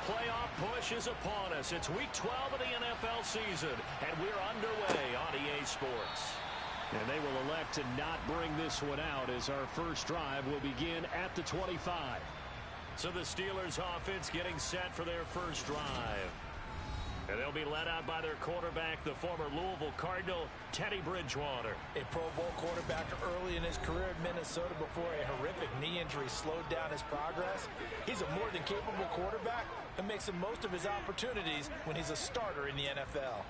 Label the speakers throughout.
Speaker 1: playoff push is upon us. It's Week 12 of the NFL season, and we're underway on EA Sports.
Speaker 2: And they will elect to not bring this one out as our first drive will begin at the 25.
Speaker 1: So the Steelers offense getting set for their first drive. And they'll be led out by their quarterback, the former Louisville Cardinal, Teddy Bridgewater.
Speaker 3: A Pro Bowl quarterback early in his career in Minnesota before a horrific knee injury slowed down his progress. He's a more than capable quarterback and makes the most of his opportunities when he's a starter in the NFL.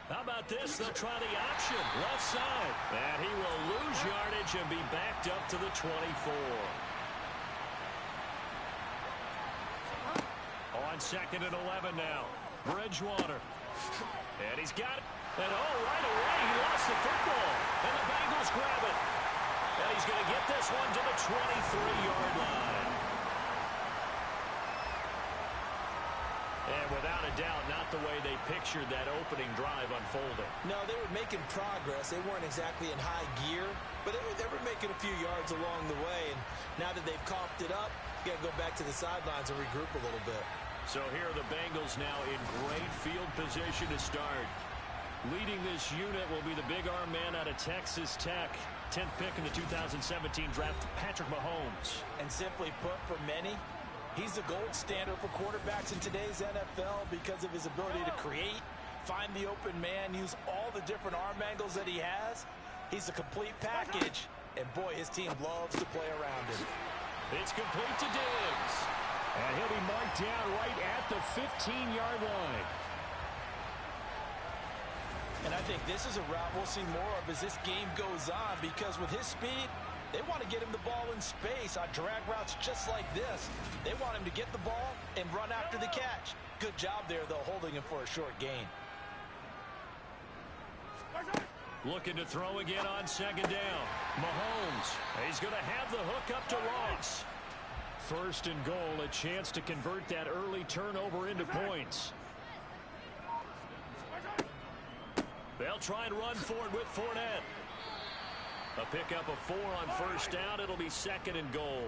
Speaker 1: How about this? They'll try the option. Left side. And he will lose yardage and be backed up to the 24. On 2nd and 11 now. Bridgewater. And he's got it. And right away he lost the football. And the Bengals grab it. And he's going to get this one to the 23-yard line. And without a doubt, not the way they pictured that opening drive unfolding.
Speaker 3: No, they were making progress. They weren't exactly in high gear, but they were making a few yards along the way. And now that they've coughed it up, you got to go back to the sidelines and regroup a little bit.
Speaker 1: So here are the Bengals now in great field position to start. Leading this unit will be the big arm man out of Texas Tech. 10th pick in the 2017 draft, Patrick Mahomes.
Speaker 3: And simply put, for many, he's the gold standard for quarterbacks in today's NFL because of his ability to create, find the open man, use all the different arm angles that he has. He's a complete package, and boy, his team loves to play around him.
Speaker 1: It's complete to Diggs.
Speaker 2: And he'll be marked down right at the 15-yard line.
Speaker 3: And I think this is a route we'll see more of as this game goes on because with his speed, they want to get him the ball in space on drag routes just like this. They want him to get the ball and run after the catch. Good job there, though, holding him for a short gain.
Speaker 1: Looking to throw again on 2nd down. Mahomes. He's going to have the hook up to Ross.
Speaker 2: 1st and goal, a chance to convert that early turnover into points.
Speaker 1: They'll try and run forward with Fournette. A pickup of 4 on 1st down. It'll be 2nd and goal.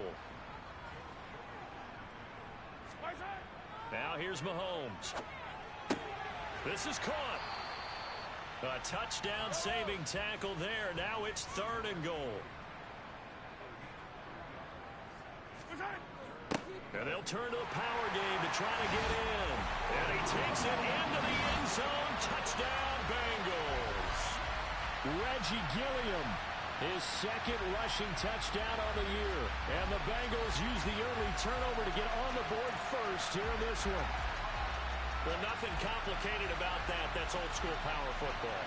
Speaker 1: Now here's Mahomes. This is caught. A touchdown saving tackle there. Now it's 3rd and goal. And they'll turn to the power game to try to get in. And he takes it into the end zone. Touchdown, Bengals.
Speaker 2: Reggie Gilliam, his 2nd rushing touchdown on the year. And the Bengals use the early turnover to get on the board first here in this one.
Speaker 1: Well, nothing complicated about that. That's old school power football.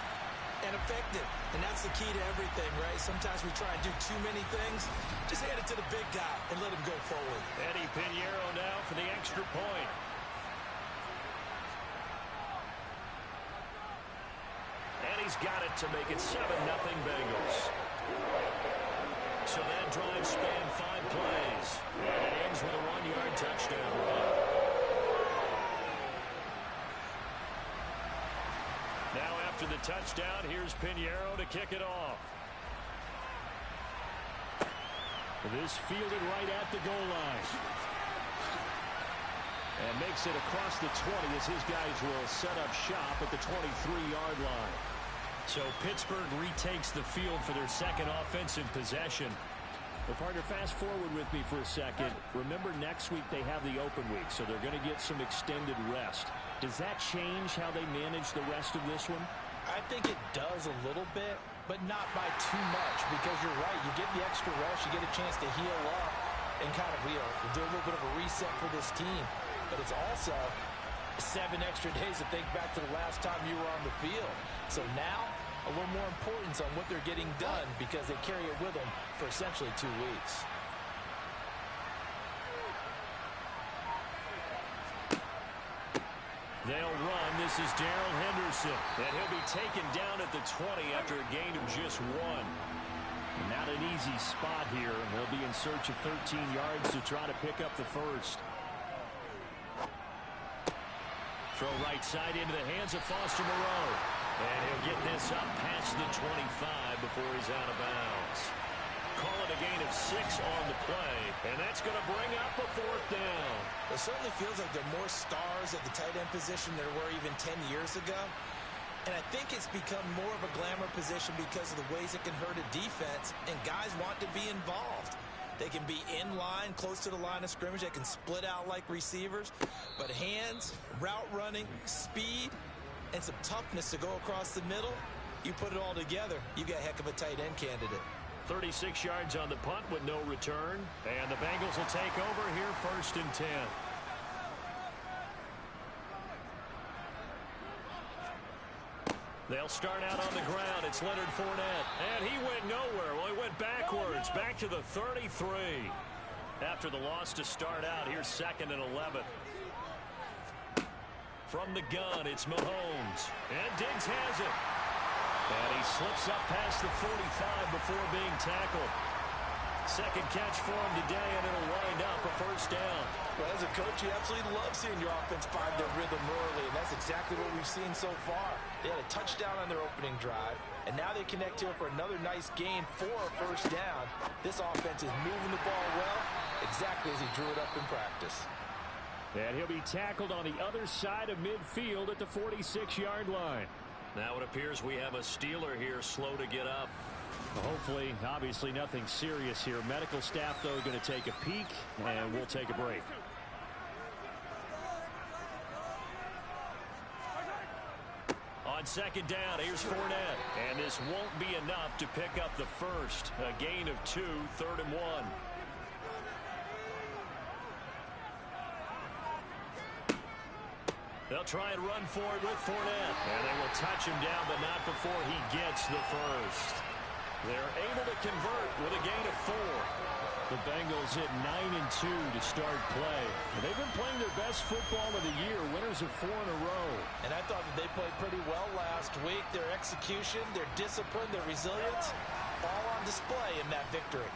Speaker 3: And effective. And that's the key to everything, right? Sometimes we try and do too many things. Just hand it to the big guy and let him go forward.
Speaker 1: Eddie Pinheiro now for the extra point. And he's got it to make it 7-0 Bengals. So that drive spanned 5 plays. And it ends with a 1-yard touchdown run. Now after the touchdown, here's Pinheiro to kick it off.
Speaker 2: This fielded right at the goal line. And makes it across the 20 as his guys will set up shop at the 23-yard line.
Speaker 1: So Pittsburgh retakes the field for their 2nd offensive possession.
Speaker 2: Well, partner, fast forward with me for a second. Remember, next week they have the open week, so they're going to get some extended rest. Does that change how they manage the rest of this one?
Speaker 3: I think it does a little bit, but not by too much because you're right. You get the extra rest. You get a chance to heal up and kind of do a little bit of a reset for this team. But it's also 7 extra days to think back to the last time you were on the field. So now a little more importance on what they're getting done because they carry it with them for essentially 2 weeks.
Speaker 1: They'll run. This is Darrell Henderson. And he'll be taken down at the 20 after a gain of just 1.
Speaker 2: Not an easy spot here. They'll be in search of 13 yards to try to pick up the 1st.
Speaker 1: Throw right side into the hands of Foster Moreau. And he'll get this up past the 25 before he's out of bounds.
Speaker 2: call it a gain of 6 on the play, and that's going to bring up a 4th down.
Speaker 3: It certainly feels like there are more stars at the tight end position than there were even 10 years ago. And I think it's become more of a glamour position because of the ways it can hurt a defense, and guys want to be involved. They can be in line, close to the line of scrimmage. They can split out like receivers. But hands, route running, speed, and some toughness to go across the middle, you put it all together, you got a heck of a tight end candidate.
Speaker 2: 36 yards on the punt with no return. And the Bengals will take over here 1st and 10. They'll start out on the ground. It's Leonard Fournette. And he went nowhere. Well, he went backwards. Back to the 33. After the loss to start out, here's 2nd and 11. From the gun, it's Mahomes. And Diggs has it. And he slips up past the 45 before being tackled. Second catch for him today, and it'll wind up a 1st down.
Speaker 3: Well, as a coach, you absolutely love seeing your offense find their rhythm early, and that's exactly what we've seen so far. They had a touchdown on their opening drive, and now they connect here for another nice gain for a 1st down. This offense is moving the ball well, exactly as he drew it up in practice.
Speaker 2: And he'll be tackled on the other side of midfield at the 46-yard line. Now it appears we have a Steeler here slow to get up. Hopefully, obviously nothing serious here. Medical staff, though, going to take a peek, and we'll take a break. On 2nd down, here's Fournette. And this won't be enough to pick up the 1st. A gain of 2, 3rd and 1. They'll try and run for it with Fournette. And they will touch him down, but not before he gets the 1st. They're able to convert with a gain of 4. The Bengals hit 9-2 to start play. They've been playing their best football of the year, winners of 4 in a row.
Speaker 3: And I thought that they played pretty well last week. Their execution, their discipline, their resilience, all on display in that victory.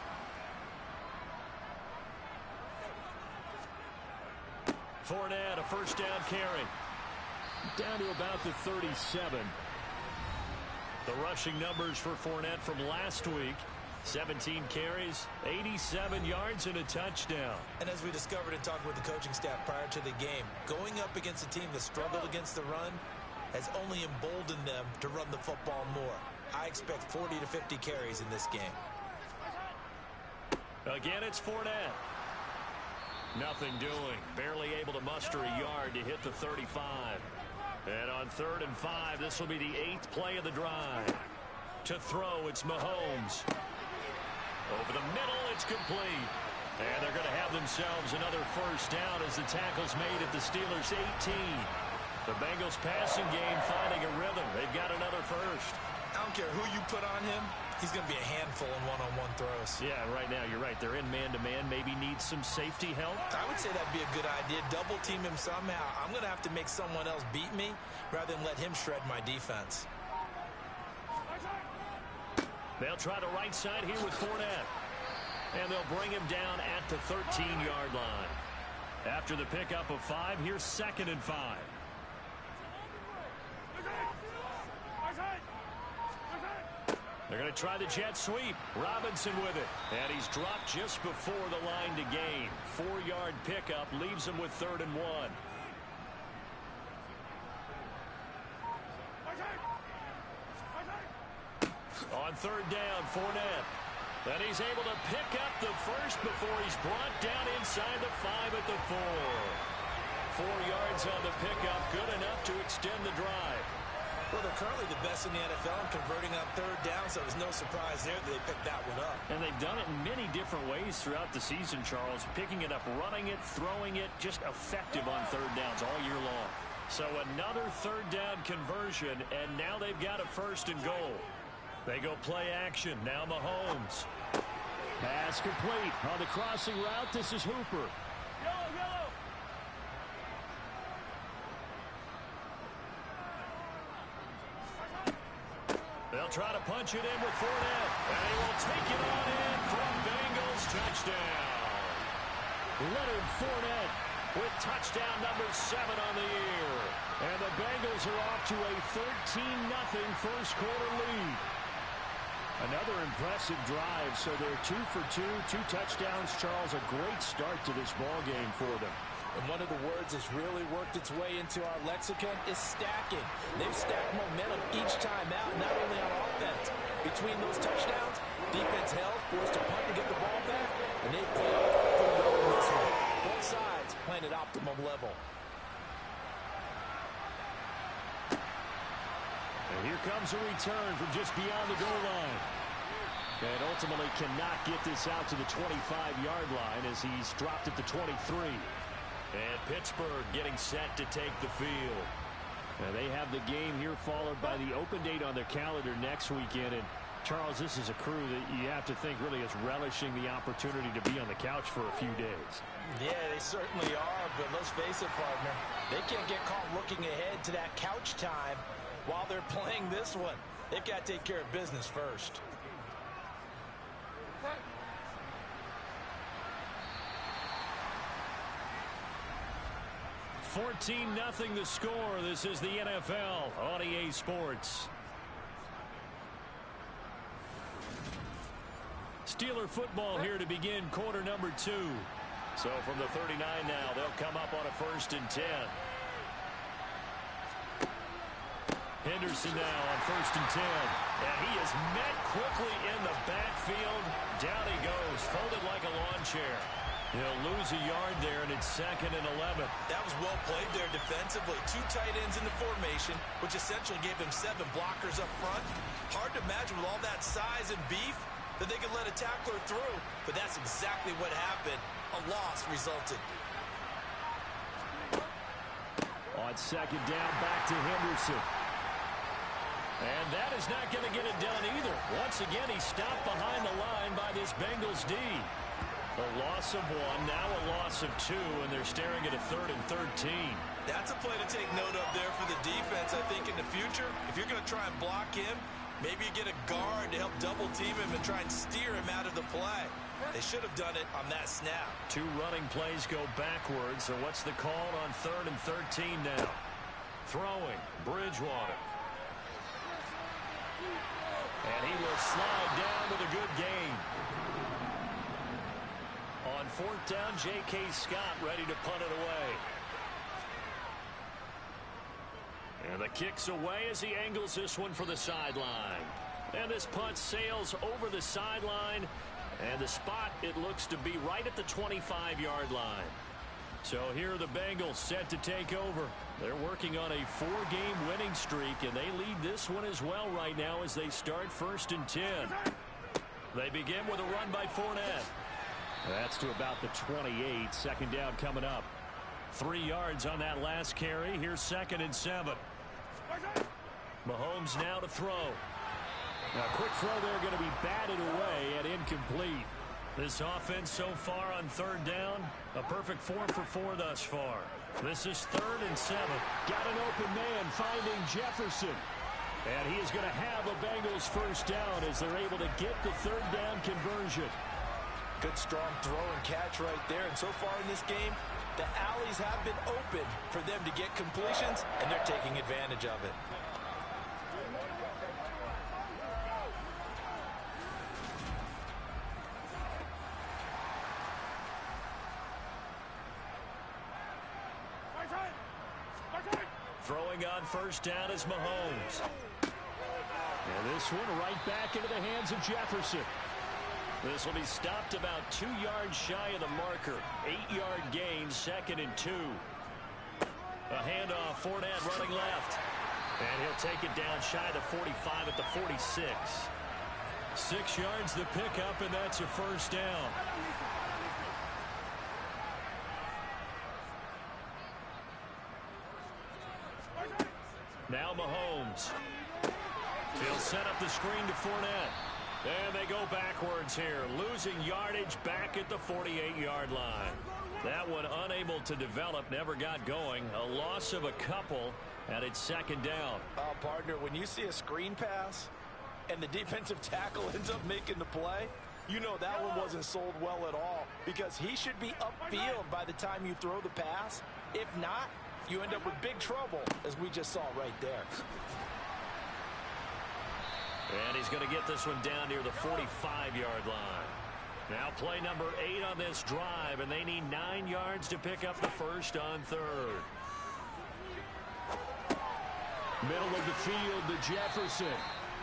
Speaker 2: Fournette, a 1st down carry. Down to about the 37. The rushing numbers for Fournette from last week. 17 carries, 87 yards, and a touchdown.
Speaker 3: And as we discovered in talking with the coaching staff prior to the game, going up against a team that struggled against the run has only emboldened them to run the football more. I expect 40 to 50 carries in this game.
Speaker 2: Again, it's Fournette. Nothing doing. Barely able to muster a yard to hit the 35. And on 3rd and 5, this will be the 8th play of the drive. To throw, it's Mahomes. Over the middle, it's complete. And they're going to have themselves another 1st down as the tackle's made at the Steelers' 18. The Bengals passing game finding a rhythm. They've got another 1st.
Speaker 3: I don't care who you put on him. He's going to be a handful in one-on-one throws.
Speaker 2: Yeah, right now, you're right. They're in man-to-man. Maybe needs some safety help.
Speaker 3: I would say that'd be a good idea. Double team him somehow. I'm going to have to make someone else beat me rather than let him shred my defense.
Speaker 2: They'll try the right side here with Fournette. And they'll bring him down at the 13-yard line. After the pickup of 5, here's 2nd and 5. They're going to try the jet sweep. Robinson with it. And he's dropped just before the line to gain. 4-yard pickup leaves him with 3rd and 1. On 3rd down, Fournette. And he's able to pick up the 1st before he's brought down inside the 5 at the 4. 4 yards on the pickup, good enough to extend the drive.
Speaker 3: Well, they're currently the best in the NFL in converting on 3rd down, so there's no surprise there that they picked that one up.
Speaker 2: And they've done it in many different ways throughout the season, Charles. Picking it up, running it, throwing it, just effective on 3rd downs all year long. So another 3rd down conversion, and now they've got a 1st and goal. They go play action. Now Mahomes. Pass complete. On the crossing route, this is Hooper. They'll try to punch it in with Fournette. And he will take it on in for a Bengals touchdown. Leonard Fournette with touchdown number 7 on the year. And the Bengals are off to a 13-0 first quarter lead.
Speaker 1: Another impressive drive, so they're 2 for 2, 2 touchdowns. Charles, a great start to this ball game for them.
Speaker 3: And one of the words that's really worked its way into our lexicon is stacking. They've stacked momentum each time out, not only on offense. Between those touchdowns, defense held, forced to punt to get the ball back, and they played pretty well in this one. Both sides playing at optimum level.
Speaker 1: And here comes a return from just beyond the goal line. And ultimately cannot get this out to the 25-yard line as he's dropped it to 23.
Speaker 2: And Pittsburgh getting set to take the field.
Speaker 1: Now they have the game here followed by the open date on their calendar next weekend. And Charles, this is a crew that you have to think really is relishing the opportunity to be on the couch for a few days.
Speaker 3: Yeah, they certainly are, but let's face it, partner. They can't get caught looking ahead to that couch time while they're playing this one. They've got to take care of business first.
Speaker 1: 14-0 the score. This is the NFL on EA Sports. Steeler football here to begin quarter number 2.
Speaker 2: So from the 39 now, they'll come up on a 1st and 10.
Speaker 1: Henderson now on 1st and 10.
Speaker 2: And he is met quickly in the backfield. Down he goes, folded like a lawn chair.
Speaker 1: He'll lose a yard there, and it's 2nd and 11.
Speaker 3: That was well played there defensively. 2 tight ends in the formation, which essentially gave them 7 blockers up front. Hard to imagine with all that size and beef that they could let a tackler through, but that's exactly what happened. A loss resulted.
Speaker 1: On 2nd down, back to Henderson.
Speaker 2: And that is not going to get it done either. Once again, he's stopped behind the line by this Bengals D.
Speaker 1: A loss of 1, now a loss of 2, and they're staring at a 3rd and 13.
Speaker 3: That's a play to take note of there for the defense, I think, in the future. If you're going to try and block him, maybe you get a guard to help double team him and try and steer him out of the play. They should have done it on that snap.
Speaker 1: 2 running plays go backwards, so what's the call on 3rd and 13 now? Throwing, Bridgewater. And he will slide down with a good gain. On 4th down, J.K. Scott ready to punt it away. And the kick's away as he angles this one for the sideline. And this punt sails over the sideline. And the spot, it looks to be right at the 25-yard line. So here are the Bengals set to take over. They're working on a 4-game winning streak, and they lead this one as well right now as they start 1st and 10. They begin with a run by Fournette. That's to about the 28. 2nd down coming up. 3 yards on that last carry. Here's 2nd and 7. Mahomes now to throw. Now, quick throw there going to be batted away and incomplete. This offense so far on 3rd down, a perfect 4 for 4 thus far. This is 3rd and 7. Got an open man finding Jefferson. And he is going to have a Bengals 1st down as they're able to get the 3rd down conversion.
Speaker 3: Good strong throw and catch right there. And so far in this game, the alleys have been open for them to get completions, and they're taking advantage of it.
Speaker 1: Throwing on 1st down is Mahomes. And this one right back into the hands of Jefferson. This will be stopped about 2 yards shy of the marker. 8-yard gain, 2nd and 2. A handoff, Fournette running left. And he'll take it down shy of the 45 at the 46. 6 yards the pickup, and that's a 1st down. Now Mahomes. He'll set up the screen to Fournette. And they go backwards here, losing yardage back at the 48-yard line. That one unable to develop, never got going. A loss of a couple, and it's 2nd down.
Speaker 3: Partner, when you see a screen pass and the defensive tackle ends up making the play, you know that one wasn't sold well at all, because he should be upfield by the time you throw the pass. If not, you end up with big trouble, as we just saw right there.
Speaker 2: And he's going to get this one down near the 45-yard line. Now play number 8 on this drive, and they need 9 yards to pick up the first on third.
Speaker 1: Middle of the field to Jefferson.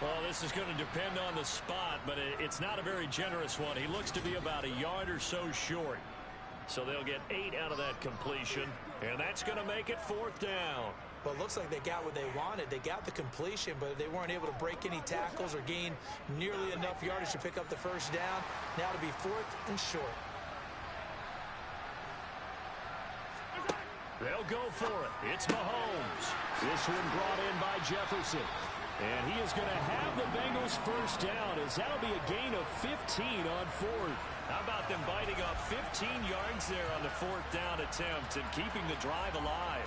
Speaker 2: Well, this is going to depend on the spot, but it's not a very generous one. He looks to be about a yard or so short. So they'll get 8 out of that completion, and that's going to make it 4th down.
Speaker 3: Well, it looks like they got what they wanted. They got the completion, but they weren't able to break any tackles or gain nearly enough yardage to pick up the first down. Now to be 4th and short.
Speaker 2: They'll go for it. It's Mahomes.
Speaker 1: This one brought in by Jefferson. And he is going to have the Bengals first down, as that'll be a gain of 15 on 4th.
Speaker 2: How about them biting off 15 yards there on the 4th down attempt and keeping the drive alive?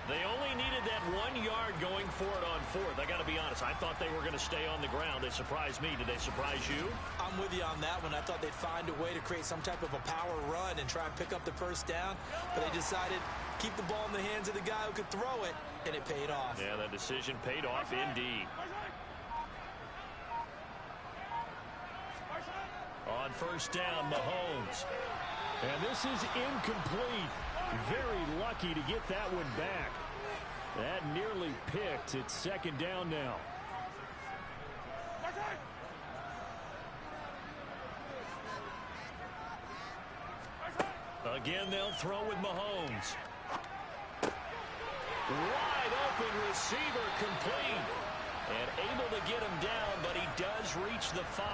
Speaker 2: They only needed that 1 yard going for it on 4th. I got to be honest, I thought they were going to stay on the ground. They surprised me. Did they surprise you?
Speaker 3: I'm with you on that one. I thought they'd find a way to create some type of a power run and try and pick up the first down, but they decided keep the ball in the hands of the guy who could throw it, and it paid off.
Speaker 2: Yeah, that decision paid off indeed. On first down, Mahomes.
Speaker 1: And this is incomplete. Very lucky to get that one back. That nearly picked. It's 2nd down now.
Speaker 2: Again, they'll throw with Mahomes. Wide open receiver complete. And able to get him down, but he does reach the 5.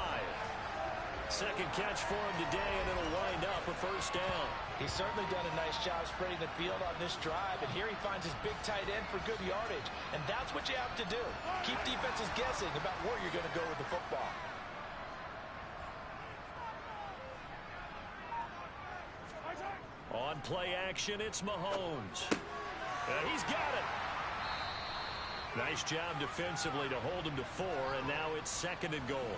Speaker 2: Second catch for him today, and it'll wind up a first down.
Speaker 3: He's certainly done a nice job spreading the field on this drive, and here he finds his big tight end for good yardage. And that's what you have to do. Keep defenses guessing about where you're going to go with the football.
Speaker 2: On play action, it's Mahomes. And he's got it. Nice job defensively to hold him to 4, and now it's 2nd and goal.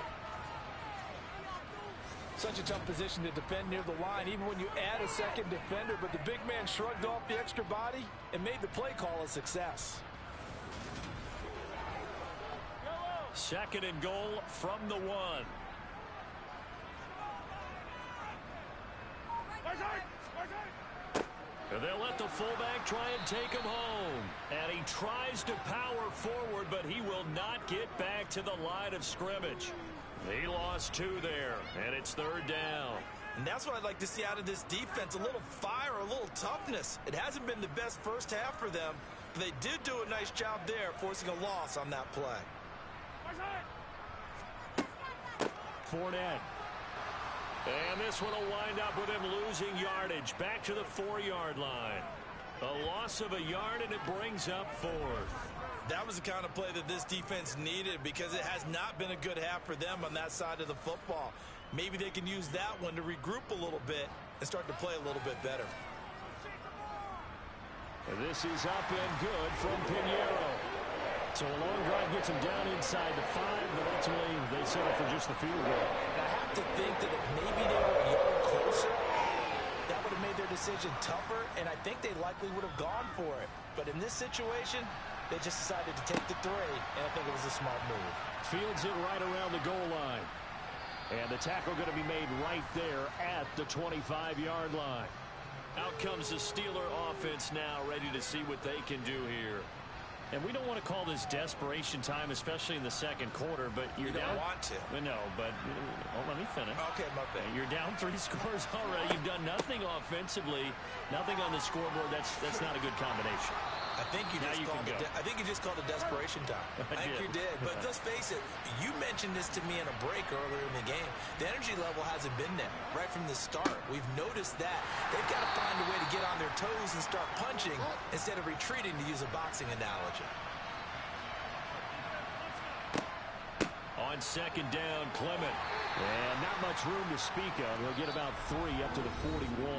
Speaker 3: Such a tough position to defend near the line, even when you add a second defender, but the big man shrugged off the extra body and made the play call a success.
Speaker 2: 2nd and goal from the 1. And they'll let the fullback try and take him home. And he tries to power forward, but he will not get back to the line of scrimmage. He lost 2 there, and it's 3rd down.
Speaker 3: And that's what I'd like to see out of this defense, a little fire, a little toughness. It hasn't been the best first half for them, but they did do a nice job there, forcing a loss on that play.
Speaker 1: Fournette.
Speaker 2: And this one will wind up with him losing yardage back to the 4-yard line. A loss of a yard, and it brings up 4th.
Speaker 3: That was the kind of play that this defense needed because it has not been a good half for them on that side of the football. Maybe they can use that one to regroup a little bit and start to play a little bit better.
Speaker 1: And this is up and good from Pinheiro. So a long drive gets him down inside the 5, but ultimately they settle for just the field goal.
Speaker 3: And I have to think that if maybe they were a yard closer, that would have made their decision tougher, and I think they likely would have gone for it. But in this situation, they just decided to take the 3, and I think it was a smart move.
Speaker 1: Fields it right around the goal line. And the tackle going to be made right there at the 25-yard line.
Speaker 2: Out comes the Steeler offense now, ready to see what they can do here.
Speaker 1: And we don't want to call this desperation time, especially in the 2nd quarter, but you're down.
Speaker 3: You don't want to.
Speaker 1: No, but let me finish.
Speaker 3: Okay, my bad.
Speaker 1: You're down 3 scores already. You've done nothing offensively, nothing on the scoreboard. That's not a good combination.
Speaker 3: I think you just called it desperation time. I think you did. But let's face it, you mentioned this to me in a break earlier in the game. The energy level hasn't been there right from the start. We've noticed that. They've got to find a way to get on their toes and start punching instead of retreating, to use a boxing analogy.
Speaker 2: On 2nd down, Clement.
Speaker 1: And not much room to speak of. He'll get about 3 up to the 41.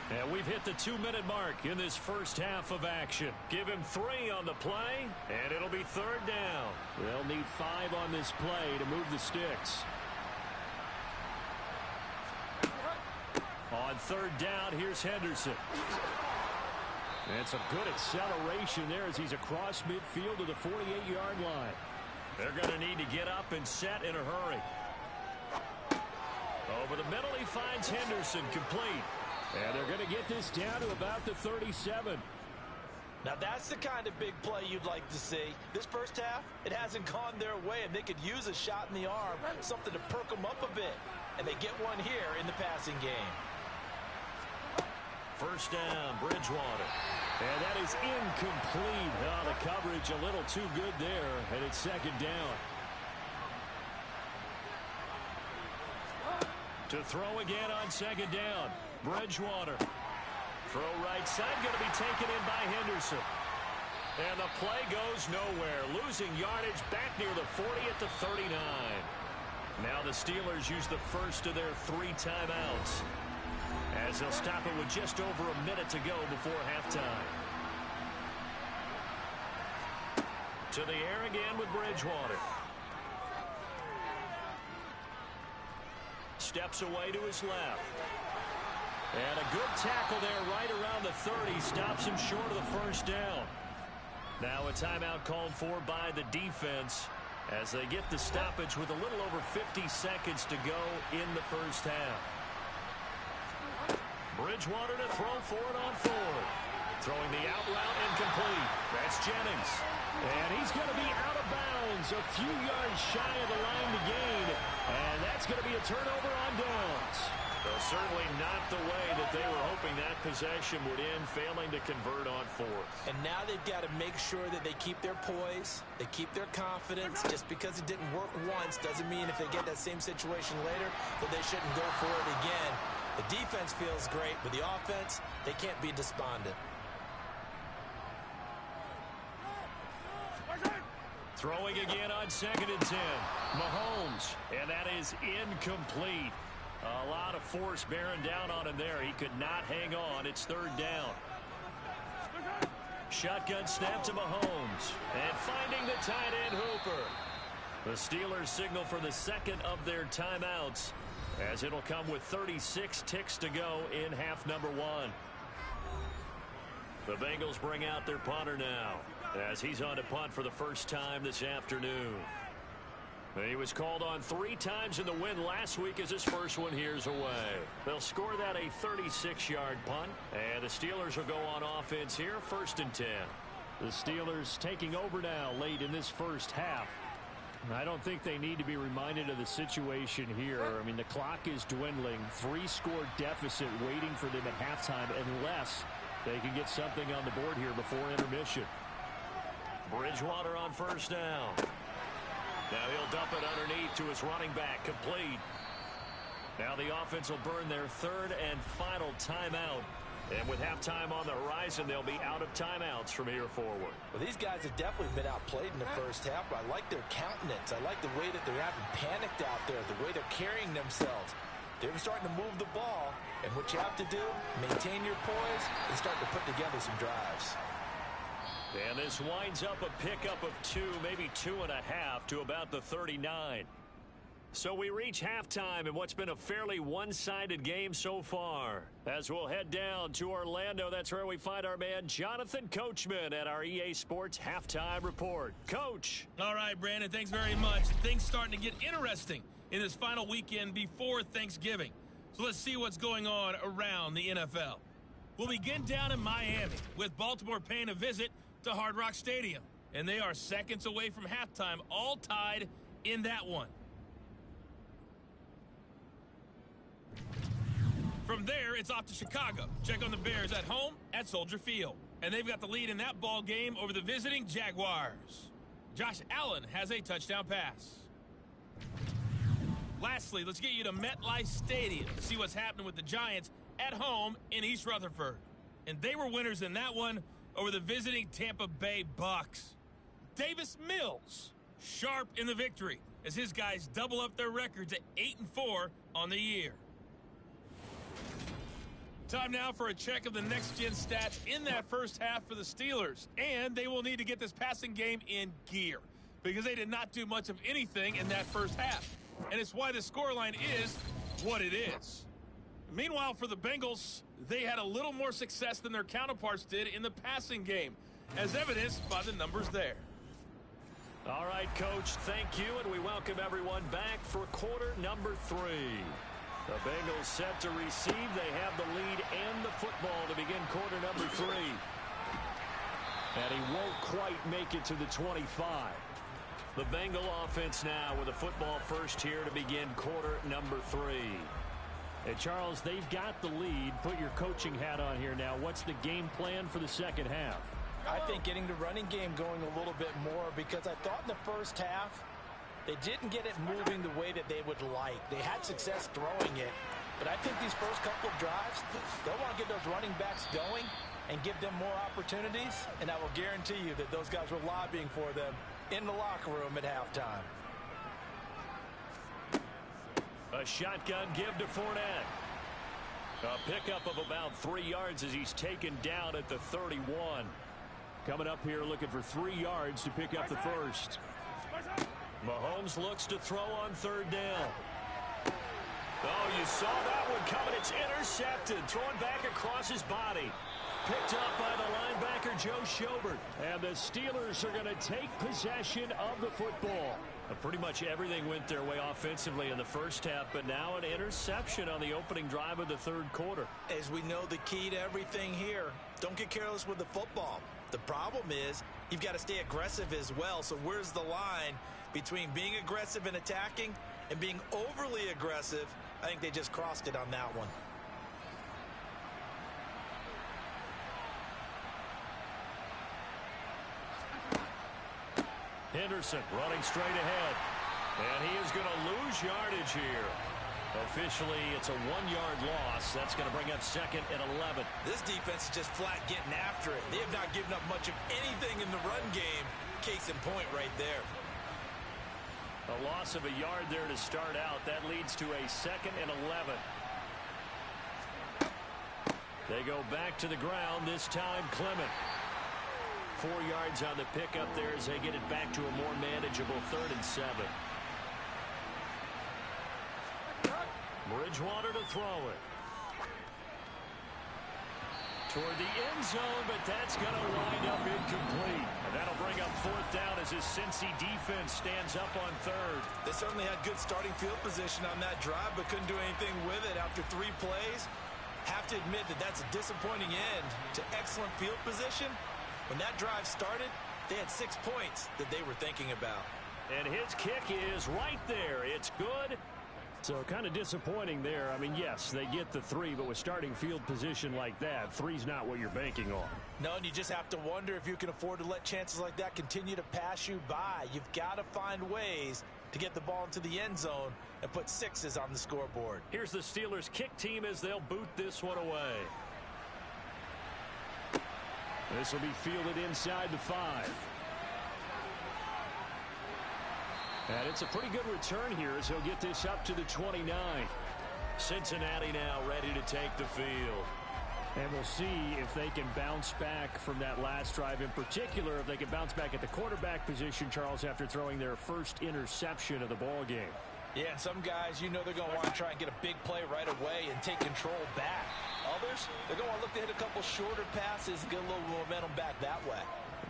Speaker 2: And we've hit the 2-minute mark in this first half of action. Give him 3 on the play, and it'll be 3rd down.
Speaker 1: They'll need 5 on this play to move the sticks.
Speaker 2: On 3rd down, here's Henderson.
Speaker 1: And some good acceleration there as he's across midfield to the 48-yard line. They're going to need to get up and set in a hurry. Over the middle, he finds Henderson, complete. And they're going to get this down to about the 37.
Speaker 3: Now that's the kind of big play you'd like to see. This first half, it hasn't gone their way, and they could use a shot in the arm, something to perk them up a bit. And they get one here in the passing game.
Speaker 1: First down, Bridgewater. And that is incomplete. Oh, the coverage a little too good there, and it's second down. To throw again on second down, Bridgewater. Throw right side, going to be taken in by Henderson. And the play goes nowhere. Losing yardage back near the 40 at the 39. Now the Steelers use the first of their 3 timeouts, as they'll stop it with just over a minute to go before halftime. To the air again with Bridgewater. Steps away to his left. And a good tackle there right around the 30. Stops him short of the first down. Now a timeout called for by the defense as they get the stoppage with a little over 50 seconds to go in the first half. Bridgewater to throw for it on 4th. Throwing the out route incomplete. That's Jennings. And he's going to be out of bounds a few yards shy of the line to gain. And that's going to be a turnover on downs. Well, certainly not the way that they were hoping that possession would end, failing to convert on 4th.
Speaker 3: And now they've got to make sure that they keep their poise, they keep their confidence. Just because it didn't work once doesn't mean if they get that same situation later that they shouldn't go for it again. The defense feels great, but the offense, they can't be despondent.
Speaker 1: Throwing again on 2nd and 10. Mahomes, and that is incomplete. A lot of force bearing down on him there. He could not hang on. It's 3rd down. Shotgun snap to Mahomes. And finding the tight end Hooper. The Steelers signal for the second of their timeouts, as it'll come with 36 ticks to go in half number 1. The Bengals bring out their punter now, as he's on to punt for the first time this afternoon. He was called on 3 times in the win last week as his first one here's away. They'll score that a 36-yard punt, and the Steelers will go on offense here, 1st and 10. The Steelers taking over now late in this first half. I don't think they need to be reminded of the situation here. I mean, the clock is dwindling. 3-score deficit waiting for them at halftime unless they can get something on the board here before intermission. Bridgewater on first down. Now he'll dump it underneath to his running back, complete. Now the offense will burn their 3rd and final timeout. And with halftime on the horizon, they'll be out of timeouts from here forward.
Speaker 3: Well, these guys have definitely been outplayed in the first half, but I like their countenance. I like the way that they're having panicked out there, the way they're carrying themselves. They're starting to move the ball, and what you have to do, maintain your poise and start to put together some drives.
Speaker 1: And this winds up a pickup of 2, maybe 2.5 to about the 39. So we reach halftime in what's been a fairly one-sided game so far. As we'll head down to Orlando, that's where we find our man Jonathan Coachman at our EA Sports Halftime Report. Coach.
Speaker 4: All right, Brandon, thanks very much. Things starting to get interesting in this final weekend before Thanksgiving. So let's see what's going on around the NFL. We'll begin down in Miami with Baltimore paying a visit to Hard Rock Stadium. And they are seconds away from halftime, all tied in that one. From there, it's off to Chicago. Check on the Bears at home at Soldier Field. And they've got the lead in that ball game over the visiting Jaguars. Josh Allen has a touchdown pass. Lastly, let's get you to MetLife Stadium to see what's happening with the Giants at home in East Rutherford. And they were winners in that one over the visiting Tampa Bay Bucks. Davis Mills, sharp in the victory as his guys double up their records at 8-4 on the year. Time now for a check of the next-gen stats in that first half for the Steelers. And they will need to get this passing game in gear because they did not do much of anything in that first half. And it's why the scoreline is what it is. Meanwhile, for the Bengals, they had a little more success than their counterparts did in the passing game, as evidenced by the numbers there.
Speaker 1: All right, Coach, thank you, and we welcome everyone back for quarter number 3. The Bengals set to receive. They have the lead and the football to begin quarter number 3. And he won't quite make it to the 25. The Bengal offense now with a football first here to begin quarter number 3.
Speaker 2: Hey, Charles, they've got the lead. Put your coaching hat on here now. What's the game plan for the second half?
Speaker 3: I think getting the running game going a little bit more, because I thought in the first half they didn't get it moving the way that they would like. They had success throwing it, but I think these first couple of drives, they'll want to get those running backs going and give them more opportunities, and I will guarantee you that those guys were lobbying for them in the locker room at halftime.
Speaker 1: A shotgun give to Fournette. A pickup of about 3 yards as he's taken down at the 31.
Speaker 2: Coming up here looking for 3 yards to pick up the first.
Speaker 1: Mahomes looks to throw on third down. Oh, you saw that one coming. It's intercepted. Thrown back across his body. Picked up by the linebacker, Joe Schobert.
Speaker 2: And the Steelers are going to take possession of the football.
Speaker 1: Pretty much everything went their way offensively in the first half, but now an interception on the opening drive of the third quarter.
Speaker 3: As we know, the key to everything here, don't get careless with the football. The problem is you've got to stay aggressive as well. So where's the line between being aggressive and attacking and being overly aggressive? I think they just crossed it on that one.
Speaker 1: Henderson running straight ahead. And he is going to lose yardage here. Officially, it's a 1-yard loss. That's going to bring up second and 11.
Speaker 3: This defense is just flat getting after it. They have not given up much of anything in the run game. Case in point right there.
Speaker 1: A loss of a yard there to start out. That leads to a second and 11. They go back to the ground, this time Clement. 4 yards on the pickup there as they get it back to a more manageable 3rd and 7. Bridgewater to throw it. Toward the end zone, but that's going to wind up incomplete. And that'll bring up 4th down as his Cincy defense stands up on 3rd.
Speaker 3: They certainly had good starting field position on that drive, but couldn't do anything with it after 3 plays. Have to admit that that's a disappointing end to excellent field position. When that drive started, they had 6 points that they were thinking about.
Speaker 1: And his kick is right there. It's good.
Speaker 2: So kind of disappointing there. I mean, yes, they get the 3, but with starting field position like that, 3's not what you're banking on.
Speaker 3: No, and you just have to wonder if you can afford to let chances like that continue to pass you by. You've got to find ways to get the ball into the end zone and put 6s on the scoreboard.
Speaker 1: Here's the Steelers kick team as they'll boot this one away.
Speaker 2: This will be fielded inside the 5. And it's a pretty good return here as he'll get this up to the 29.
Speaker 1: Cincinnati now ready to take the field.
Speaker 2: And we'll see if they can bounce back from that last drive. In particular, if they can bounce back at the quarterback position, Charles, after throwing their first interception of the ball game.
Speaker 3: Yeah, and some guys, you know they're going to want to try and get a big play right away and take control back. Others, they're going to want to look to hit a couple shorter passes, get a little momentum back that way.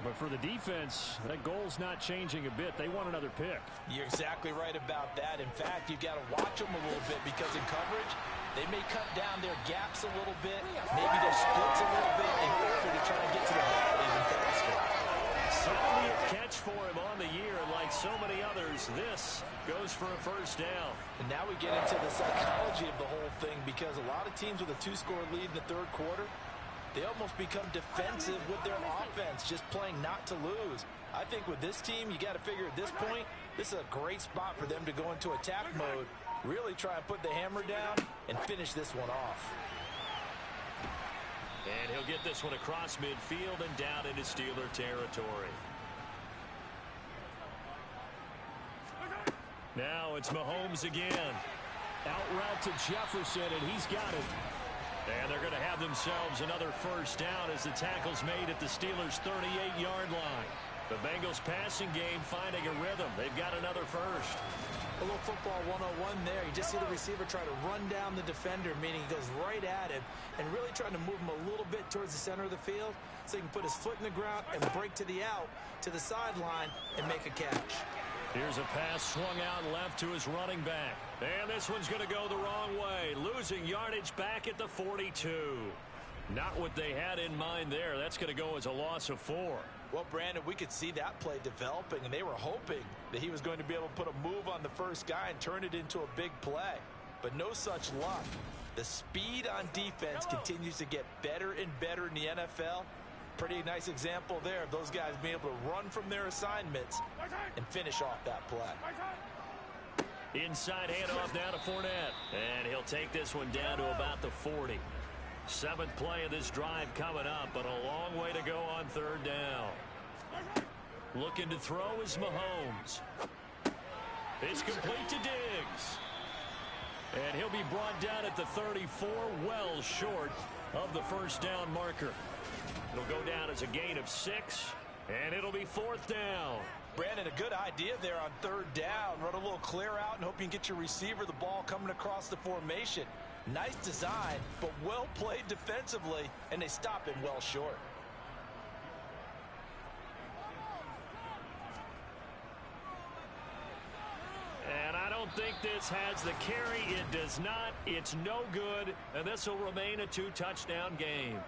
Speaker 2: But for the defense, that goal's not changing a bit. They want another pick.
Speaker 3: You're exactly right about that. In fact, you've got to watch them a little bit because in coverage, they may cut down their gaps a little bit, maybe their splits a little bit in order to try to get to the ball even faster.
Speaker 1: 70th catch for him on the year, and like so many others, this goes for a first down.
Speaker 3: And now we get into the psychology of the whole thing, because a lot of teams with a 2-score lead in the 3rd quarter, they almost become defensive with their offense, just playing not to lose. I think with this team, you got to figure at this point, this is a great spot for them to go into attack mode, really try and put the hammer down and finish this one off.
Speaker 1: And he'll get this one across midfield and down into Steeler territory. Now it's Mahomes again.
Speaker 2: Out route to Jefferson, and he's got it.
Speaker 1: And they're going to have themselves another first down as the tackle's made at the Steelers' 38-yard line.
Speaker 2: The Bengals passing game finding a rhythm. They've got another first.
Speaker 3: A little football 101 there. You just see the receiver try to run down the defender, meaning he goes right at him and really trying to move him a little bit towards the center of the field so he can put his foot in the ground and break to the out, to the sideline, and make a catch.
Speaker 2: Here's a pass swung out left to his running back. And this one's going to go the wrong way. Losing yardage back at the 42. Not what they had in mind there. That's going to go as a loss of 4.
Speaker 3: Well, Brandon, we could see that play developing, and they were hoping that he was going to be able to put a move on the first guy and turn it into a big play. But no such luck. The speed on defense continues to get better and better in the NFL. Pretty nice example there of those guys being able to run from their assignments and finish off that play.
Speaker 2: Inside handoff now to Fournette. And he'll take this one down to about the 40. 7th play of this drive coming up, but a long way to go on 3rd down. Looking to throw is Mahomes. It's complete to Diggs. And he'll be brought down at the 34, well short of the first down marker. It'll go down as a gain of 6, and it'll be 4th down.
Speaker 3: Brandon, a good idea there on 3rd down. Run a little clear out and hope you can get your receiver the ball coming across the formation. Nice design, but well played defensively, and they stop him well short.
Speaker 2: And I don't think this has the carry. It does not. It's no good, and this will remain a 2-touchdown game.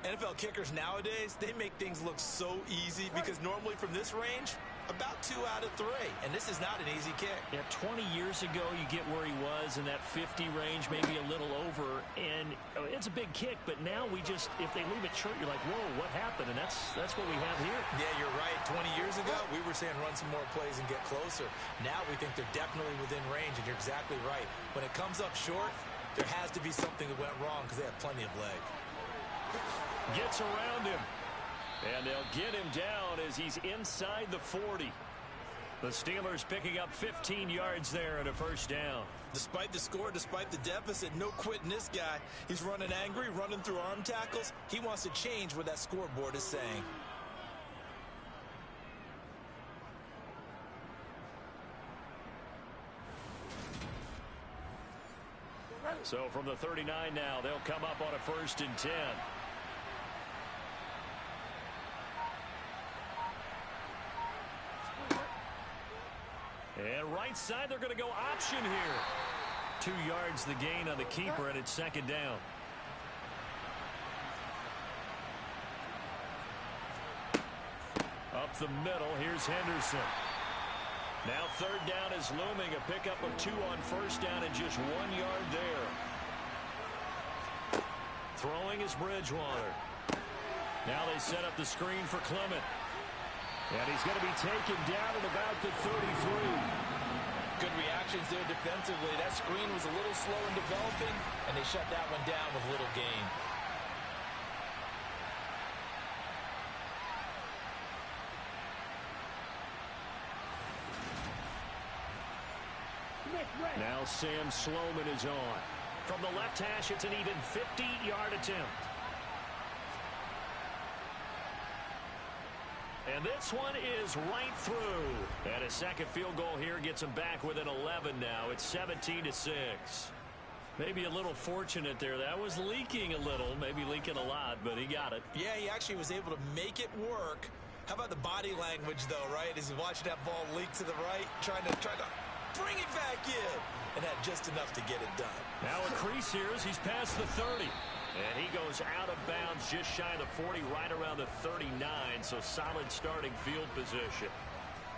Speaker 3: NFL kickers nowadays, they make things look so easy because normally from this range, about 2 out of 3. And this is not an easy kick.
Speaker 2: Yeah, 20 years ago, you get where he was in that 50 range, maybe a little over. And it's a big kick, but now we just, if they leave it short, you're like, whoa, what happened? And that's what we have here.
Speaker 3: Yeah, you're right. 20 years ago, we were saying run some more plays and get closer. Now we think they're definitely within range, and you're exactly right. When it comes up short, there has to be something that went wrong because they have plenty of leg.
Speaker 2: Gets around him. And they'll get him down as he's inside the 40. The Steelers picking up 15 yards there at a first down.
Speaker 3: Despite the score, despite the deficit, no quitting this guy. He's running angry, running through arm tackles. He wants to change what that scoreboard is saying.
Speaker 2: So from the 39 now, they'll come up on a 1st and 10. And right side, they're going to go option here. 2 yards the gain on the keeper, and it's 2nd down. Up the middle, here's Henderson. Now 3rd down is looming. A pickup of 2 on 1st down and just 1 yard there. Throwing is Bridgewater. Now they set up the screen for Clement. And he's going to be taken down at about the 33.
Speaker 3: Good reactions there defensively. That screen was a little slow in developing, and they shut that one down with little gain.
Speaker 2: Now Sam Sloman is on. From the left hash, it's an even 50-yard attempt. And this one is right through. And a 2nd field goal here gets him back within 11 now. It's 17-6. Maybe a little fortunate there. That was leaking a little, maybe leaking a lot, but he got it.
Speaker 3: Yeah, he actually was able to make it work. How about the body language, though, right? As he's watching that ball leak to the right, trying to bring it back in. And had just enough to get it done.
Speaker 2: Now a crease here as he's past the 30. And he goes out of bounds just shy of the 40, right around the 39. So solid starting field position.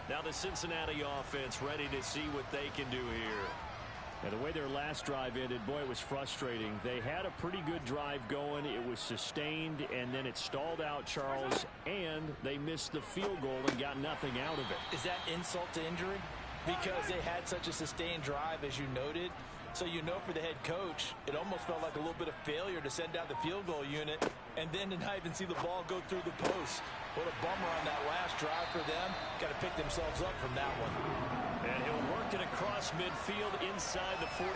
Speaker 2: Now the Cincinnati offense ready to see what they can do here. And the way their last drive ended, boy, it was frustrating. They had a pretty good drive going. It was sustained, and then it stalled out, Charles, and they missed the field goal and got nothing out of it.
Speaker 3: Is that insult to injury? Because they had such a sustained drive, as you noted. So you know for the head coach, it almost felt like a little bit of failure to send out the field goal unit and then to not even see the ball go through the post. What a bummer on that last drive for them. Got to pick themselves up from that one.
Speaker 2: And he'll work it across midfield inside the 45.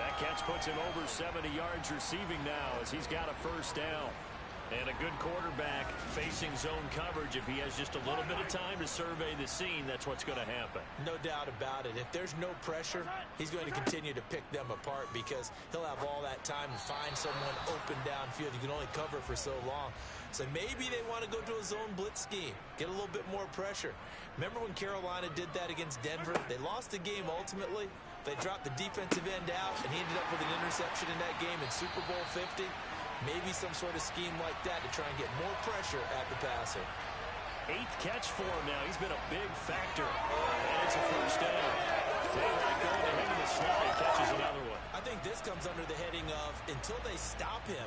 Speaker 2: That catch puts him over 70 yards receiving now as he's got a first down. And a good quarterback facing zone coverage. If he has just a little bit of time to survey the scene, that's what's going to happen.
Speaker 3: No doubt about it. If there's no pressure, he's going to continue to pick them apart because he'll have all that time to find someone open downfield. You can only cover for so long. So maybe they want to go to a zone blitz scheme, get a little bit more pressure. Remember when Carolina did that against Denver? They lost the game ultimately. They dropped the defensive end out, and he ended up with an interception in that game in Super Bowl 50. Maybe some sort of scheme like that to try and get more pressure at the passer.
Speaker 2: 8th catch for him now. He's been a big factor. And it's a first down. They like going to him in the slot. He catches another one.
Speaker 3: I think this comes under the heading of until they stop him,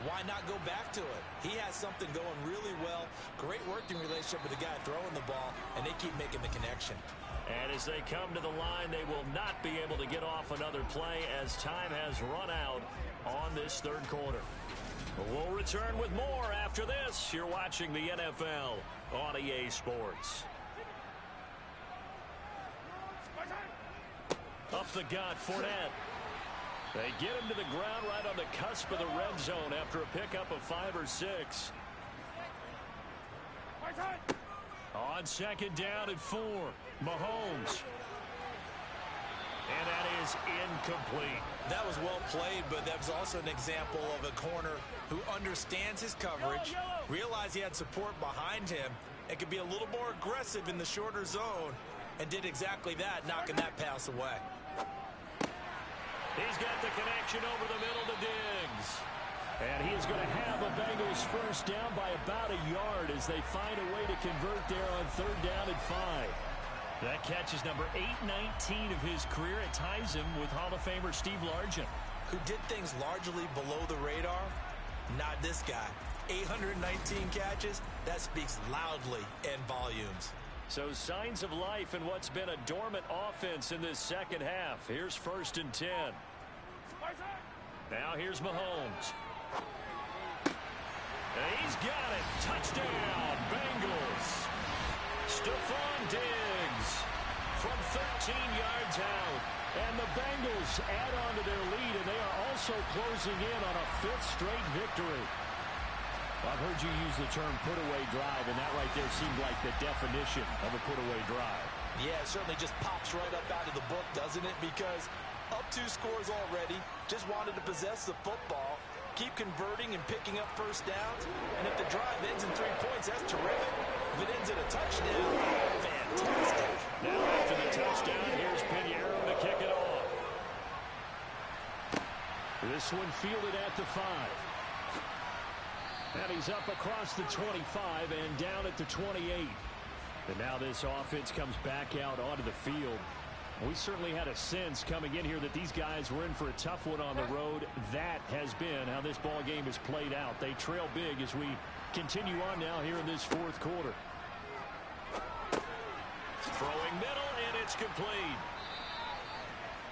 Speaker 3: why not go back to it? He has something going really well. Great working relationship with the guy throwing the ball, and they keep making the connection.
Speaker 2: And as they come to the line, they will not be able to get off another play as time has run out on this third quarter. We'll return with more after this. You're watching the NFL on EA Sports. Up the gut, Fournette. They get him to the ground right on the cusp of the red zone after a pickup of 5 or 6. On second down at 4, Mahomes. And that is incomplete.
Speaker 3: That was well played, but that was also an example of a corner who understands his coverage, realized he had support behind him, and could be a little more aggressive in the shorter zone, and did exactly that, knocking that pass away.
Speaker 2: He's got the connection over the middle to Diggs. And he is going to have a Bengals first down by about a yard as they find a way to convert there on third down at 5. That catch is number 819 of his career. It ties him with Hall of Famer Steve Largent,
Speaker 3: who did things largely below the radar. Not this guy. 819 catches, that speaks loudly in volumes.
Speaker 2: So signs of life in what's been a dormant offense in this second half. Here's 1st and 10. Now here's Mahomes. And he's got it. Touchdown, Bengals. Stephon Diggs from 13 yards out. And the Bengals add on to their lead, and they are also closing in on a 5th straight victory. I've heard you use the term put-away drive, and that right there seemed like the definition of a put-away drive.
Speaker 3: Yeah, it certainly just pops right up out of the book, doesn't it? Because up 2 scores already, just wanted to possess the football, keep converting and picking up first downs, and if the drive ends in 3 points, that's terrific. If it ends in a touchdown, fantastic.
Speaker 2: Now after the touchdown, here's Pinheiro to kick it off. This one fielded at the 5. And he's up across the 25 and down at the 28. And now this offense comes back out onto the field. We certainly had a sense coming in here that these guys were in for a tough one on the road. That has been how this ball game has played out. They trail big as we continue on now here in this 4th quarter. Throwing middle, and it's complete.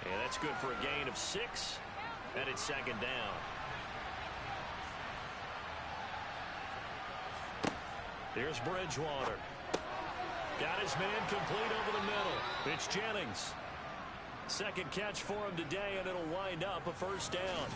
Speaker 2: And that's good for a gain of 6, and it's 2nd down. Here's Bridgewater. Got his man complete over the middle. It's Jennings. 2nd catch for him today, and it'll wind up a first down.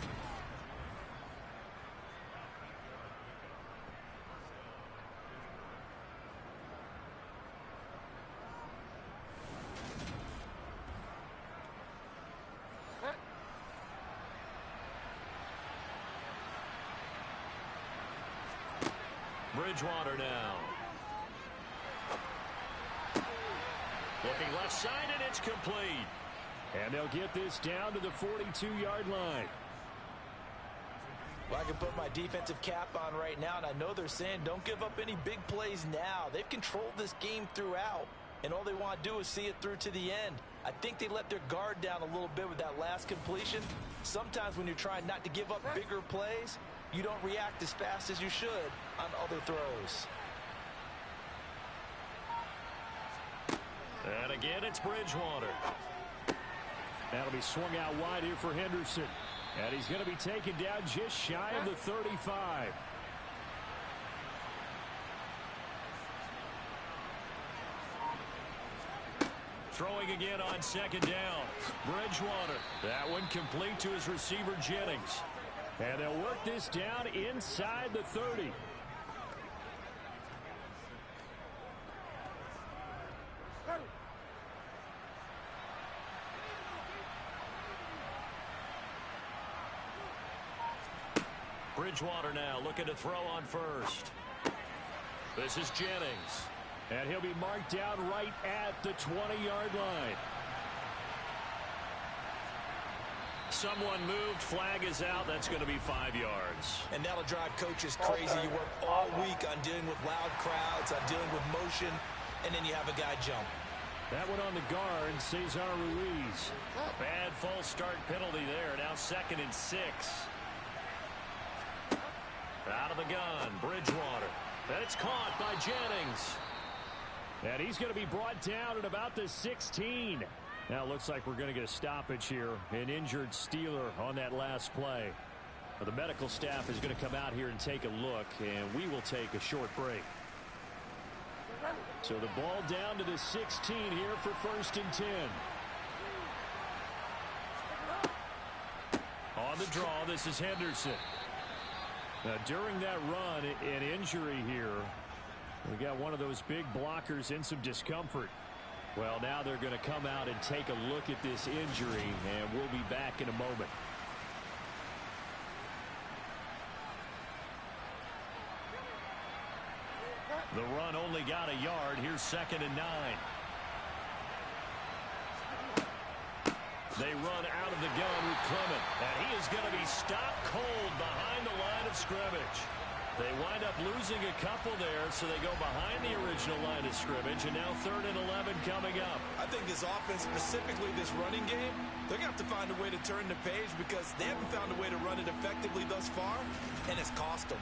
Speaker 2: Bridgewater now. Looking left side, and it's complete. And they'll get this down to the 42-yard line.
Speaker 3: Well, I can put my defensive cap on right now, and I know they're saying don't give up any big plays now. They've controlled this game throughout, and all they want to do is see it through to the end. I think they let their guard down a little bit with that last completion. Sometimes when you're trying not to give up bigger plays, you don't react as fast as you should on other throws.
Speaker 2: And again, it's Bridgewater. That'll be swung out wide here for Henderson. And he's going to be taken down just shy of the 35. Throwing again on 2nd down. Bridgewater. That one complete to his receiver, Jennings. And they'll work this down inside the 30. Bridgewater now looking to throw on first. This is Jennings. And he'll be marked down right at the 20-yard line. Someone moved. Flag is out. That's going to be 5 yards.
Speaker 3: And that'll drive coaches crazy. You work all week on dealing with loud crowds, on dealing with motion, and then you have a guy jump.
Speaker 2: That one on the guard, Cesar Ruiz. Bad false start penalty there. Now 2nd and 6. Out of the gun, Bridgewater. And it's caught by Jennings. And he's going to be brought down at about the 16. Now it looks like we're going to get a stoppage here. An injured Steeler on that last play. Well, the medical staff is going to come out here and take a look, and we will take a short break. So the ball down to the 16 here for 1st and 10. On the draw, this is Henderson. Now, during that run, an injury here. We got one of those big blockers in some discomfort. Well, now they're going to come out and take a look at this injury, and we'll be back in a moment. The run only got a yard. Here's 2nd and 9. They run out of the gun with Clement, and he is going to be stopped cold behind the line of scrimmage. They wind up losing a couple there, so they go behind the original line of scrimmage, and now 3rd and 11 coming up.
Speaker 3: I think this offense, specifically this running game, they're going to have to find a way to turn the page because they haven't found a way to run it effectively thus far, and it's cost them.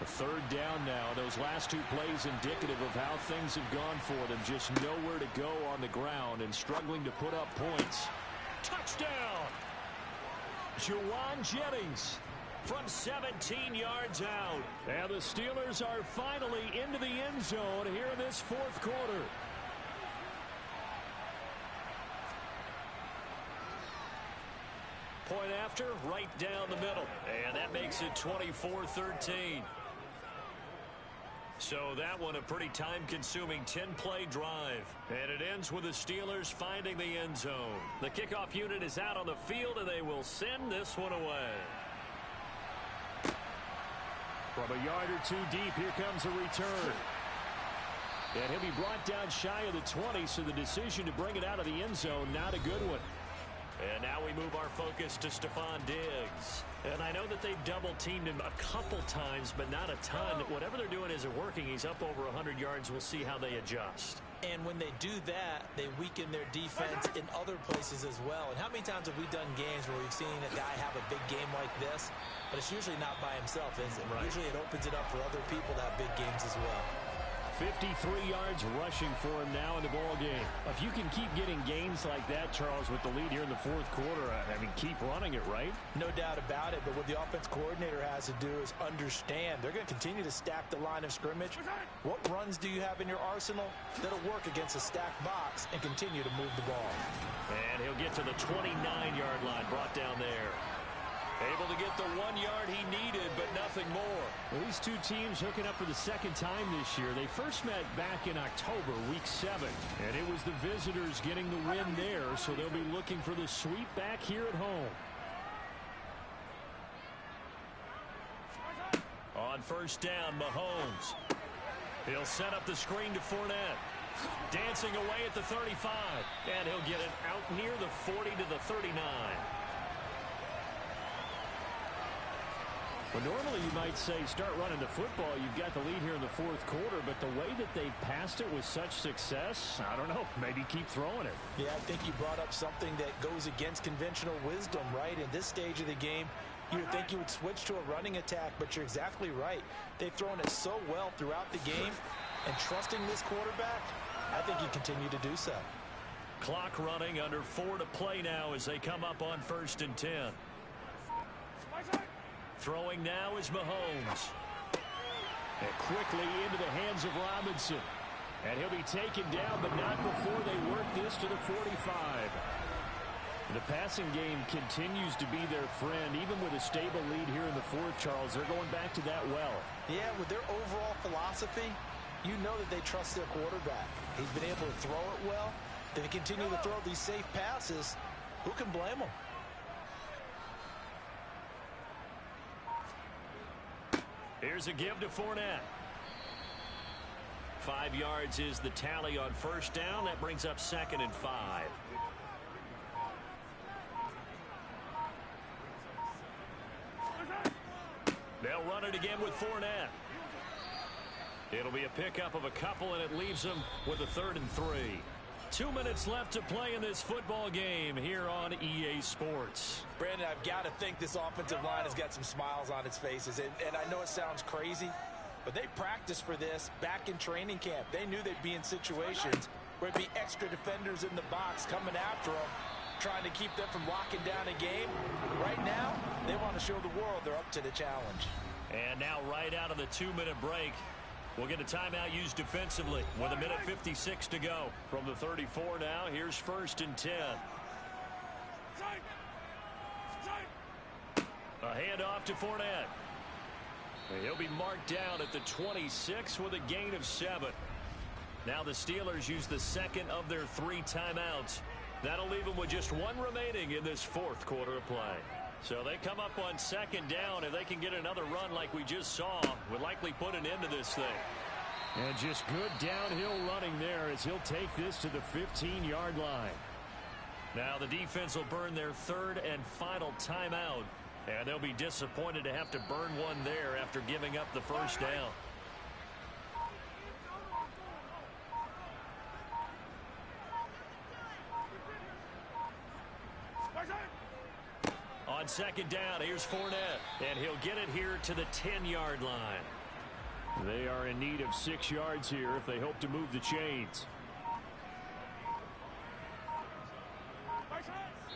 Speaker 2: A 3rd down now. Those last 2 plays indicative of how things have gone for them. Just nowhere to go on the ground and struggling to put up points. Touchdown! Juwan Jennings from 17 yards out. And the Steelers are finally into the end zone here in this 4th quarter. Point after, right down the middle. And that makes it 24-13. So that one a pretty time-consuming 10-play drive. And it ends with the Steelers finding the end zone. The kickoff unit is out on the field, and they will send this one away. From a yard or 2 deep, here comes a return. And he'll be brought down shy of the 20, so the decision to bring it out of the end zone, not a good one. And now we move our focus to Stephon Diggs. And I know that they've double-teamed him a couple times, but not a ton. Whatever they're doing isn't working. He's up over 100 yards. We'll see how they adjust.
Speaker 3: And when they do that, they weaken their defense in other places as well. And how many times have we done games where we've seen a guy have a big game like this, but it's usually not by himself, is it?
Speaker 2: Right.
Speaker 3: Usually it opens it up for other people to have big games as well.
Speaker 2: 53 yards rushing for him now in the ball game. If you can keep getting gains like that, Charles, with the lead here in the 4th quarter, I mean, keep running it, right?
Speaker 3: No doubt about it, but what the offense coordinator has to do is understand they're going to continue to stack the line of scrimmage. What runs do you have in your arsenal that'll work against a stacked box and continue to move the ball?
Speaker 2: And he'll get to the 29-yard line, brought down there. Able to get the 1 yard he needed, but nothing more. Well, these 2 teams hooking up for the 2nd time this year. They first met back in October, week 7. And it was the visitors getting the win there, so they'll be looking for the sweep back here at home. On 1st down, Mahomes. He'll set up the screen to Fournette. Dancing away at the 35. And he'll get it out near the 40 to the 39. Well, normally you might say start running the football. You've got the lead here in the 4th quarter, but the way that they've passed it with such success, I don't know, maybe keep throwing it.
Speaker 3: Yeah, I think you brought up something that goes against conventional wisdom, right? In this stage of the game, you would think you would switch to a running attack, but you're exactly right. They've thrown it so well throughout the game, and trusting this quarterback, I think you continue to do so.
Speaker 2: Clock running, under 4 to play now as they come up on 1st and 10. Throwing now is Mahomes. And quickly into the hands of Robinson. And he'll be taken down, but not before they work this to the 45.
Speaker 1: The passing game continues to be their friend. Even with a stable lead here in the fourth, Charles, they're going back to that well.
Speaker 3: Yeah, with their overall philosophy, you know that they trust their quarterback. He's been able to throw it well. They continue to throw these safe passes. Who can blame them?
Speaker 1: Here's a give to Fournette. 5 yards is the tally on first down. That brings up 2nd and 5. They'll run it again with Fournette. It'll be a pickup of a couple, and it leaves them with a 3rd and 3. 2 minutes left to play in this football game here on EA Sports.
Speaker 3: Brandon, I've got to think this offensive line has got some smiles on its faces. And I know it sounds crazy, but they practiced for this back in training camp. They knew they'd be in situations where it'd be extra defenders in the box coming after them, trying to keep them from locking down a game. Right now, they want to show the world they're up to the challenge.
Speaker 1: And now right out of the 2-minute break, we'll get a timeout used defensively with 1:56 to go. From the 34 now, here's 1st and 10. A handoff to Fournette. And he'll be marked down at the 26 with a gain of 7. Now the Steelers use the 2nd of their 3 timeouts. That'll leave them with just 1 remaining in this 4th quarter of play. So they come up on 2nd down. If they can get another run like we just saw, would likely put an end to this thing. And just good downhill running there as he'll take this to the 15-yard line. Now the defense will burn their 3rd and final timeout. And they'll be disappointed to have to burn one there after giving up the first down. On 2nd down, here's Fournette. And he'll get it here to the 10-yard line. They are in need of 6 yards here if they hope to move the chains.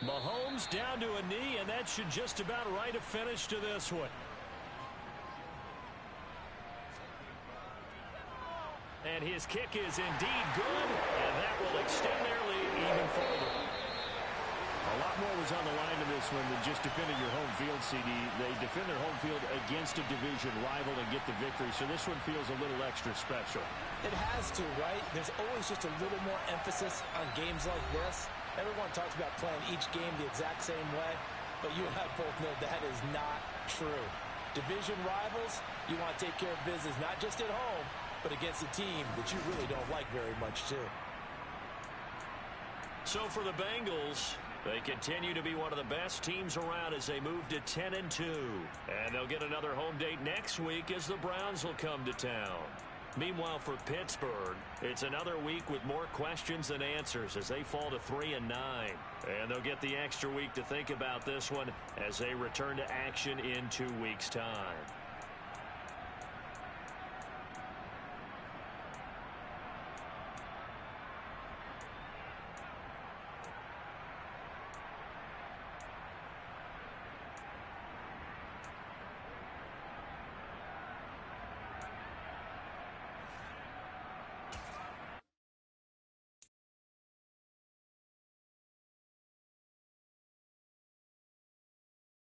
Speaker 1: Mahomes down to a knee, and that should just about write a finish to this one. And his kick is indeed good, and that will extend their lead even further. A lot more was on the line in this one than just defending your home field, CD. They defend their home field against a division rival and get the victory, so this one feels a little extra special.
Speaker 3: It has to, right? There's always just a little more emphasis on games like this. Everyone talks about playing each game the exact same way, but you and I both know that is not true. Division rivals, you want to take care of business not just at home, but against a team that you really don't like very much too.
Speaker 1: So for the Bengals, they continue to be one of the best teams around as they move to 10-2. And they'll get another home date next week as the Browns will come to town. Meanwhile, for Pittsburgh, it's another week with more questions than answers as they fall to 3-9. And they'll get the extra week to think about this one as they return to action in 2 weeks' time.